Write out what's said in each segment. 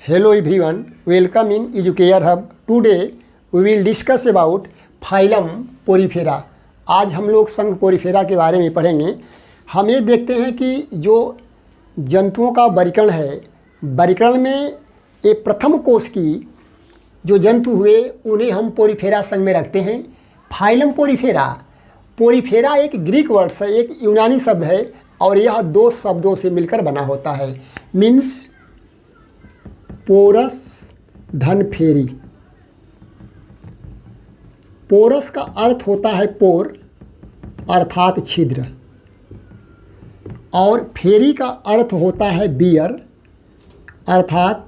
Hello everyone, welcome in Educare Hub. Today we will discuss about phylum Porifera. आज हम लोग संघ Porifera के बारे में पढ़ेंगे। हम ये देखते हैं कि जो जंतुओं का वर्गीकरण है, वर्गीकरण में एक प्रथम कोष की जो जंतु हुए उन्हें हम पोरीफेरा संघ में रखते हैं। फाइलम पोरीफेरा, पोरीफेरा एक ग्रीक वर्ड है, एक यूनानी शब्द है और यह दो शब्दों से मिलकर बना होता है। मीन्स पोरस धन फेरी। पोरस का अर्थ होता है पोर अर्थात छिद्र, और फेरी का अर्थ होता है बियर अर्थात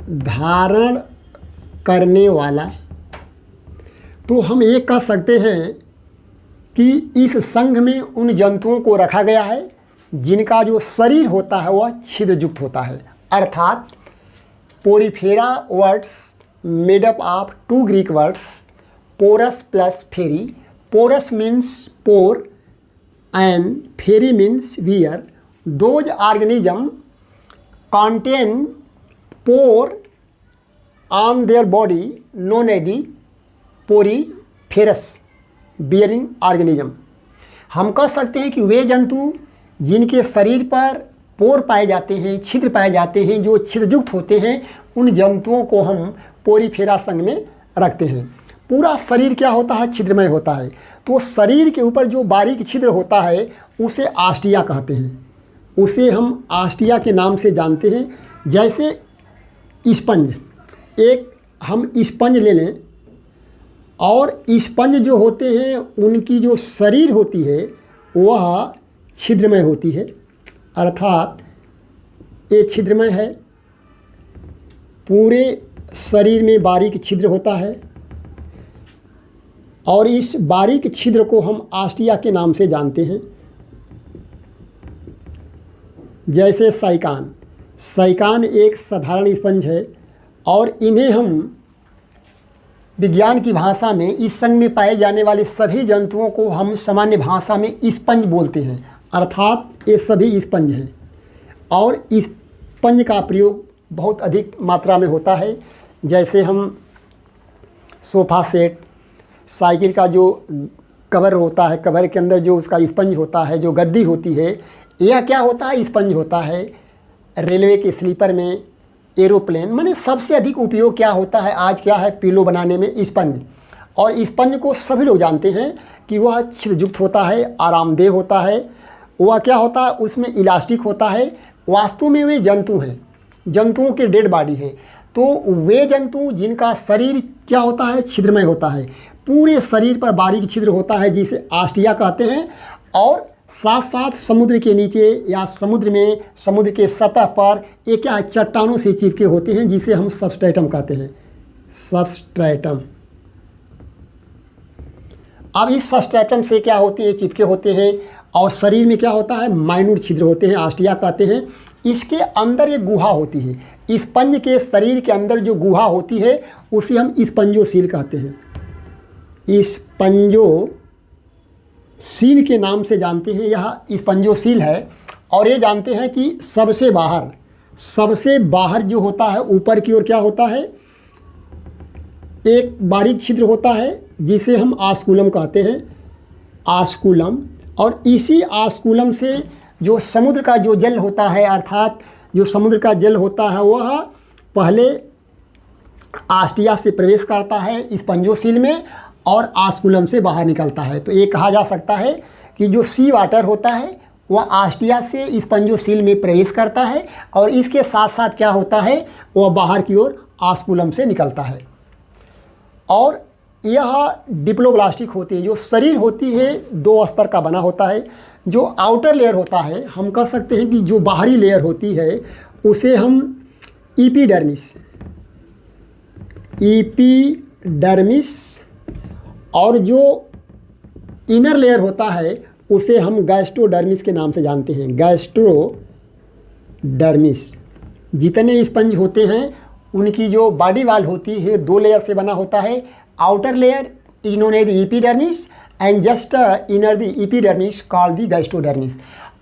धारण करने वाला। तो हम ये कह सकते हैं कि इस संघ में उन जंतुओं को रखा गया है जिनका जो शरीर होता है वह छिद्रयुक्त होता है। अर्थात Porifera words made up of two Greek words, porus plus ferre. Porus means pore and ferre means wear. Those organism contain pore on their body known as the poriferous bearing organism। हम कह सकते हैं कि वे जंतु जिनके शरीर पर पोर पाए जाते हैं, छिद्र पाए जाते हैं, जो छिद्रयुक्त होते हैं, उन जंतुओं को हम पोरीफेरा संघ में रखते हैं। पूरा शरीर क्या होता है? छिद्रमय होता है। तो शरीर के ऊपर जो बारीक छिद्र होता है उसे आस्टिया कहते हैं, उसे हम आस्टिया के नाम से जानते हैं। जैसे स्पंज, एक हम स्पंज ले लें और स्पंज जो होते हैं उनकी जो शरीर होती है वह छिद्रमय होती है, अर्थात ये छिद्रमय है। पूरे शरीर में बारीक छिद्र होता है और इस बारीक छिद्र को हम आस्टिया के नाम से जानते हैं। जैसे साइकान, साइकान एक साधारण स्पंज है और इन्हें हम विज्ञान की भाषा में इस संघ में पाए जाने वाले सभी जंतुओं को हम सामान्य भाषा में स्पंज बोलते हैं, अर्थात ये सभी स्पंज हैं। और स्पंज का प्रयोग बहुत अधिक मात्रा में होता है। जैसे हम सोफ़ा सेट, साइकिल का जो कवर होता है, कवर के अंदर जो उसका स्पंज होता है, जो गद्दी होती है, यह क्या होता है? स्पंज होता है। रेलवे के स्लीपर में, एरोप्लेन, माने सबसे अधिक उपयोग क्या होता है आज? क्या है? पिलो बनाने में स्पंज। और स्पंज को सभी लोग जानते हैं कि वह छिद्रयुक्त होता है, आरामदेह होता है। वह क्या होता है? उसमें इलास्टिक होता है। वास्तव में वे जंतु हैं, जंतुओं के डेड बॉडी हैं। तो वे जंतु जिनका शरीर क्या होता है? छिद्रमय होता है। पूरे शरीर पर बारीक छिद्र होता है जिसे आस्टिया कहते हैं। और साथ साथ समुद्र के नीचे या समुद्र में, समुद्र के सतह पर ये क्या है? चट्टानों से चिपके होते हैं जिसे हम सबस्ट्रेटम कहते हैं, सबस्ट्रेटम। अब इस सबस्ट्रेटम से क्या होते हैं? चिपके होते हैं और शरीर में क्या होता है? माइन्यूट छिद्र होते हैं, आस्टिया कहते हैं। इसके अंदर एक गुहा होती है। स्पंज के शरीर के अंदर जो गुहा होती है उसे हम स्पंजोसील कहते हैं, स्पंजोसील के नाम से जानते हैं। यह स्पंजोसील है। और ये जानते हैं कि सबसे बाहर जो होता है ऊपर की ओर क्या होता है? एक बारीक छिद्र होता है जिसे हम आस्कुलम कहते हैं, आस्कुलम। और इसी आस्कुलम से जो समुद्र का जो जल होता है, अर्थात जो समुद्र का जल होता है वह पहले आस्टिया से प्रवेश करता है स्पंजोसील में और आस्कुलम से बाहर निकलता है। तो ये कहा जा सकता है कि जो सी वाटर होता है वह आस्टिया से स्पंजोसील में प्रवेश करता है और इसके साथ साथ क्या होता है? वह बाहर की ओर आस्कुलम से निकलता है। और यह डिप्लोब्लास्टिक होती है। जो शरीर होती है दो स्तर का बना होता है। जो आउटर लेयर होता है, हम कह सकते हैं कि जो बाहरी लेयर होती है उसे हम एपिडर्मिस, और जो इनर लेयर होता है उसे हम गैस्ट्रोडर्मिस के नाम से जानते हैं, गैस्ट्रोडर्मिस। जितने स्पंज होते हैं उनकी जो बॉडी वॉल होती है दो लेयर से बना होता है। Outer layer is known as epidermis and just inner the epidermis called the gastrodermis.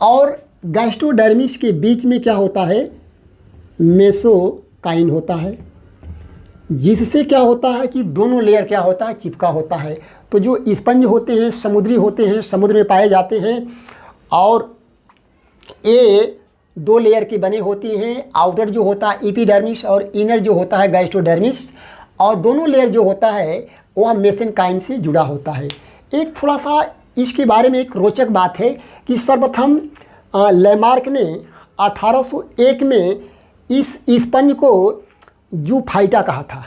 और गैस्ट्रोडर्मिस के बीच में क्या होता है? काइन होता है, जिससे क्या होता है कि दोनों लेयर क्या होता है, चिपका होता है। तो जो स्पंज होते हैं समुद्री होते हैं, समुद्र में पाए जाते हैं, और ये 2 लेयर की बने होती हैं। आउटर जो होता है एपिडर्मिस और इनर जो होता है गैस्ट्रोडर्मिस, और दोनों लेयर जो होता है वह मेसेनकाइम से जुड़ा होता है। एक थोड़ा सा इसके बारे में एक रोचक बात है कि सर्वप्रथम लैमार्क ने 1801 में इस स्पंज को जूफाइटा कहा था।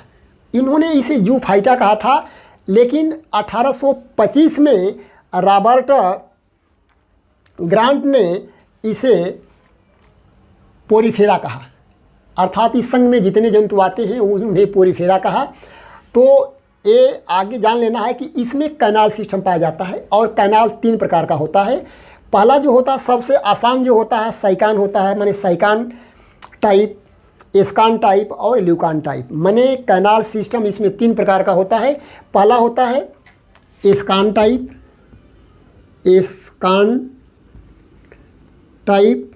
इन्होंने इसे जूफाइटा कहा था, लेकिन 1825 में रॉबर्ट ग्रांट ने इसे पोरीफेरा कहा, अर्थात इस संघ में जितने जंतु आते हैं उन्हें पोरीफेरा कहा। तो ये आगे जान लेना है कि इसमें कैनाल सिस्टम पाया जाता है, और कैनाल 3 प्रकार का होता है। पहला जो होता है सबसे आसान जो होता है साइकान होता है, माने साइकान टाइप, एस्कान टाइप और ल्यूकान टाइप। माने कैनाल सिस्टम इसमें 3 प्रकार का होता है। पहला होता है एस्कान टाइप, एस्कान टाइप,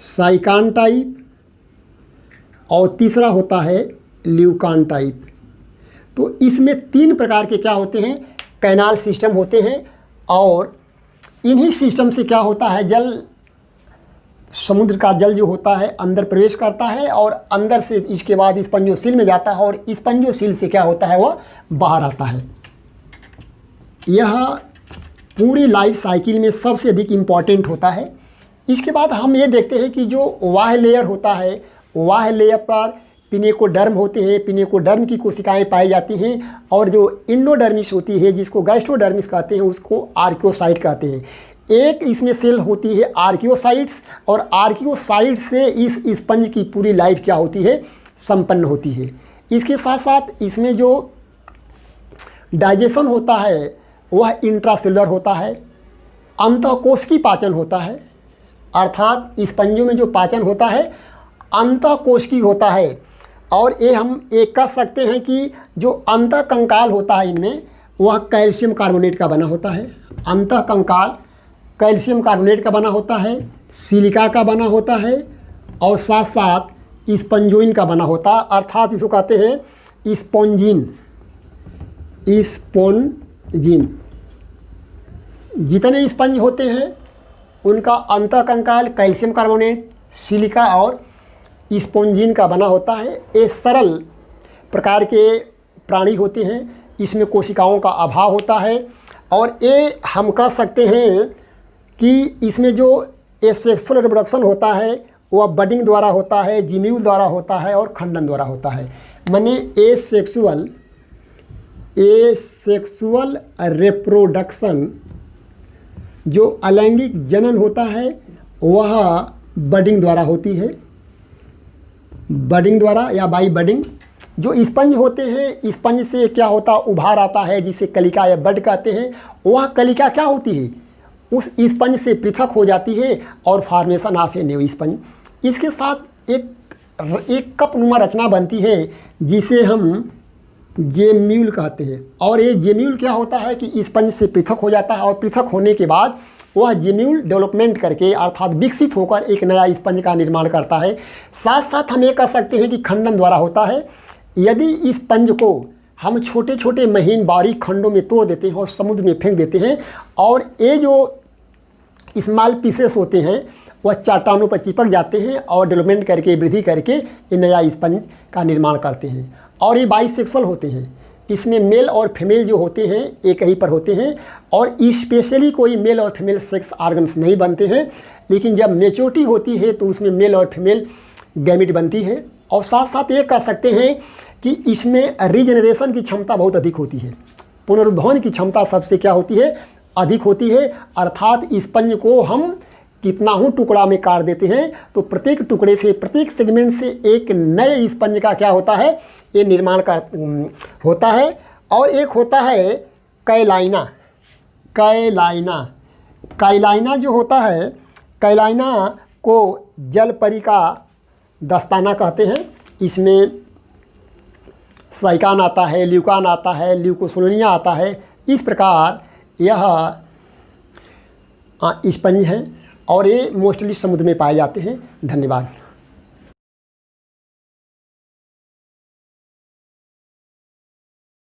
साइकान टाइप, और तीसरा होता है ल्यूकान टाइप। तो इसमें 3 प्रकार के क्या होते हैं, कैनाल सिस्टम होते हैं। और इन्हीं सिस्टम से क्या होता है, जल, समुद्र का जल जो होता है अंदर प्रवेश करता है, और अंदर से इसके बाद स्पंजोसील में जाता है, और स्पंजोसील से क्या होता है वह बाहर आता है। यह पूरी लाइफ साइकिल में सबसे अधिक इम्पॉर्टेंट होता है। इसके बाद हम ये देखते हैं कि जो बाह्य लेयर होता है, बाह्य लेयर पर पिनेकोडर्म होते हैं, पिनेकोडर्म की कोशिकाएं पाई जाती हैं, और जो इंडोडर्मिस होती है जिसको गैस्ट्रोडर्मिस कहते हैं उसको आर्कियोसाइट कहते हैं। एक इसमें सेल होती है आर्कियोसाइट्स, और आर्कियोसाइट से इस स्पंज की पूरी लाइफ क्या होती है, संपन्न होती है। इसके साथ साथ इसमें जो डाइजेशन होता है वह इंट्रासेलुलर होता है। अंतःकोश की पाचन होता है, अर्थात स्पंजों में जो पाचन होता है अंतःकोशिकी होता है। और ये हम एक कह सकते हैं कि जो अंतःकंकाल होता है इनमें वह कैल्शियम कार्बोनेट का बना होता है। अंतःकंकाल कैल्शियम कार्बोनेट का बना होता है, सिलिका का बना होता है, और साथ साथ स्पंजोइन का बना होता है, अर्थात इसको कहते हैं स्पॉन्जिन। स्पॉन्जिन जितने स्पंज होते हैं उनका अंतःकंकाल कैल्शियम कार्बोनेट, सिलिका और स्पॉन्जिन का बना होता है। ये सरल प्रकार के प्राणी होते हैं, इसमें कोशिकाओं का अभाव होता है, और ये हम कह सकते हैं कि इसमें जो एसेक्सुअल रिप्रोडक्शन होता है वह बडिंग द्वारा होता है, जिम्यूल द्वारा होता है और खंडन द्वारा होता है। माने एसेक्सुअल रिप्रोडक्शन जो अलैंगिक जनन होता है वह बडिंग द्वारा होती है, बडिंग द्वारा या बाई बडिंग। जो स्पंज होते हैं, स्पंज से क्या होता उभार आता है जिसे कलिका या बड कहते हैं। वह कलिका क्या होती है, उस स्पंज से पृथक हो जाती है और formation of a new sponge. इसके साथ एक कपनुमा रचना बनती है जिसे हम जेम्यूल कहते हैं। और ये जेम्यूल क्या होता है कि स्पंज से पृथक हो जाता है, और पृथक होने के बाद वह जेम्यूल डेवलपमेंट करके अर्थात विकसित होकर एक नया स्पंज का निर्माण करता है। साथ साथ हम ये कह सकते हैं कि खंडन द्वारा होता है। यदि इस स्पंज को हम छोटे छोटे महीन बारीक खंडों में तोड़ देते हैं और समुद्र में फेंक देते हैं, और ये जो स्मॉल पीसेस होते हैं वह चट्टानों पर चिपक जाते हैं और डेवलपमेंट करके वृद्धि करके ये नया स्पंज का निर्माण करते हैं। और ये बाइसेक्सुअल होते हैं, इसमें मेल और फीमेल जो होते हैं एक ही पर होते हैं, और स्पेशली कोई मेल और फीमेल सेक्स ऑर्गन्स नहीं बनते हैं। लेकिन जब मेच्योरिटी होती है तो उसमें मेल और फीमेल गैमेट बनती है। और साथ साथ ये कह सकते हैं कि इसमें रीजनरेशन की क्षमता बहुत अधिक होती है, पुनरुद्धान की क्षमता सबसे क्या होती है, अधिक होती है। अर्थात स्पंज को हम कितना हूँ टुकड़ा में काट देते हैं तो प्रत्येक टुकड़े से, प्रत्येक सेगमेंट से एक नए स्पंज का क्या होता है, ये निर्माण का होता है। और एक होता है कैलाइना। कैलाइना कैलाइना जो होता है, कैलाइना को जलपरी का दस्ताना कहते हैं। इसमें साइकान आता है, ल्यूकान आता है, ल्यूकोसोलोनिया आता है। इस प्रकार यह स्पंज है और ये मोस्टली समुद्र में पाए जाते हैं। धन्यवाद।